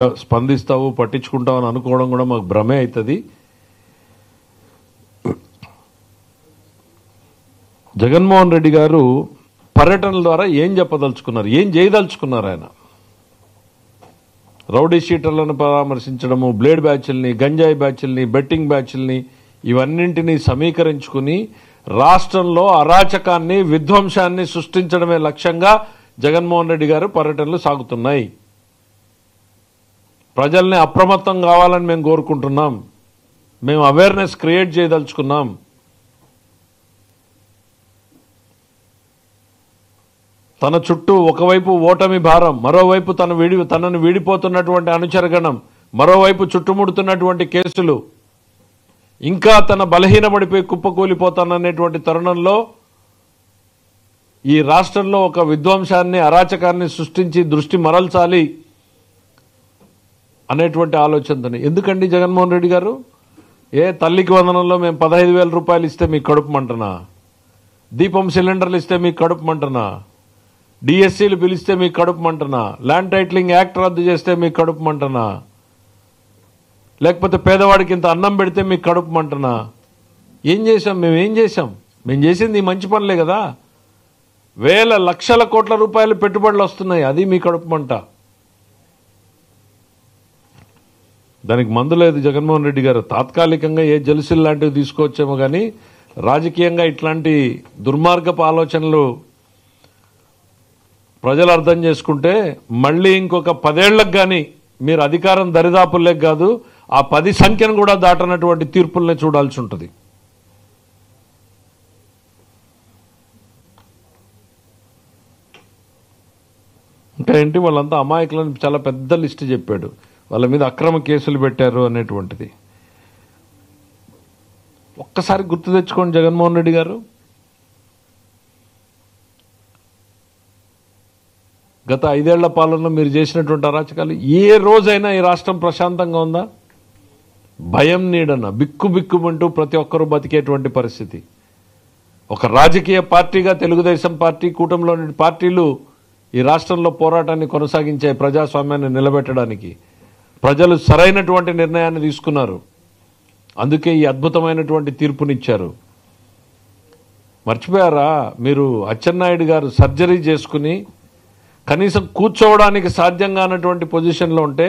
స్పందిస్తావు పట్టించుకుంటావు అని అనుకోవడం కూడా మాకు భ్రమే అవుతుంది. జగన్మోహన్ రెడ్డి గారు పర్యటనల ద్వారా ఏం చెప్పదలుచుకున్నారు, ఏం చేయదలుచుకున్నారు? ఆయన రౌడీ షీటర్లను పరామర్శించడము, బ్లేడ్ బ్యాచ్ల్ని, గంజాయి బ్యాచ్ల్ని, బెట్టింగ్ బ్యాచ్ల్ని ఇవన్నింటినీ సమీకరించుకుని రాష్ట్రంలో అరాచకాన్ని విధ్వంసాన్ని సృష్టించడమే లక్ష్యంగా జగన్మోహన్ రెడ్డి గారు పర్యటనలు సాగుతున్నాయి. ప్రజల్ని అప్రమత్తం కావాలని మేము కోరుకుంటున్నాం. మేము అవేర్నెస్ క్రియేట్ చేయదలుచుకున్నాం. తన చుట్టూ ఒకవైపు ఓటమి భారం, మరోవైపు తనను వీడిపోతున్నటువంటి అనుచరగణం, మరోవైపు చుట్టుముడుతున్నటువంటి కేసులు, ఇంకా తన బలహీనపడిపోయి కుప్పకూలిపోతాననేటువంటి తరుణంలో ఈ రాష్ట్రంలో ఒక విధ్వంసాన్ని అరాచకాన్ని సృష్టించి దృష్టి మరల్చాలి అనేటువంటి ఆలోచనతో. ఎందుకండి జగన్మోహన్ రెడ్డి గారు తల్లికి వందనంలో మేము 15,000 రూపాయలు ఇస్తే మీకు కడుపు మంటనా? దీపం సిలిండర్లు ఇస్తే మీకు కడుపు మంటనా? డిఎస్సీలు పిలిస్తే మీకు కడుపు మంటనా? ల్యాండ్ టైటిలింగ్ యాక్ట్ రద్దు చేస్తే మీకు కడుపు మంటనా? లేకపోతే పేదవాడికి ఇంత అన్నం పెడితే మీకు కడుపు మంటనా? ఏం చేశాం? మేమేం చేశాం? మేము చేసింది మంచి పనులే కదా. వేల లక్షల కోట్ల రూపాయలు పెట్టుబడులు వస్తున్నాయి, అది మీ కడుపు మంట. దానికి మందు లేదు జగన్మోహన్ రెడ్డి గారు. తాత్కాలికంగా ఏ జలుసులు లాంటివి తీసుకోవచ్చేమో కానీ రాజకీయంగా ఇట్లాంటి దుర్మార్గపు ఆలోచనలు ప్రజలు అర్థం చేసుకుంటే మళ్ళీ ఇంకొక 10 ఏళ్లకు కానీ మీరు అధికారం దరిదాపుల్లేక కాదు, ఆ 10 సంఖ్యను కూడా దాటనటువంటి తీర్పుల్ని చూడాల్సి ఉంటుంది. ఇంకా ఏంటి, వాళ్ళంతా అమాయకులని చాలా పెద్ద లిస్టు చెప్పాడు. వాళ్ళ మీద అక్రమ కేసులు పెట్టారు అనేటువంటిది. ఒక్కసారి గుర్తు తెచ్చుకోండి జగన్మోహన్ రెడ్డి గారు. గత 5 ఏళ్ల పాలనలో మీరు చేసినటువంటి అరాచకాలు ఏ రోజైనా ఈ రాష్ట్రం ప్రశాంతంగా ఉందా? భయం నీడన బిక్కుబిక్కుమంటూ ప్రతి ఒక్కరూ బతికేటువంటి పరిస్థితి. ఒక రాజకీయ పార్టీగా తెలుగుదేశం పార్టీ, కూటమిలోని పార్టీలు ఈ రాష్ట్రంలో పోరాటాన్ని కొనసాగించే ప్రజాస్వామ్యాన్ని నిలబెట్టడానికి ప్రజలు సరైనటువంటి నిర్ణయాన్ని తీసుకున్నారు. అందుకే ఈ అద్భుతమైనటువంటి తీర్పునిచ్చారు. మర్చిపోయారా? మీరు అచ్చెన్నాయుడు గారు సర్జరీ చేసుకుని కనీసం కూర్చోవడానికి సాధ్యం కానటువంటి పొజిషన్లో ఉంటే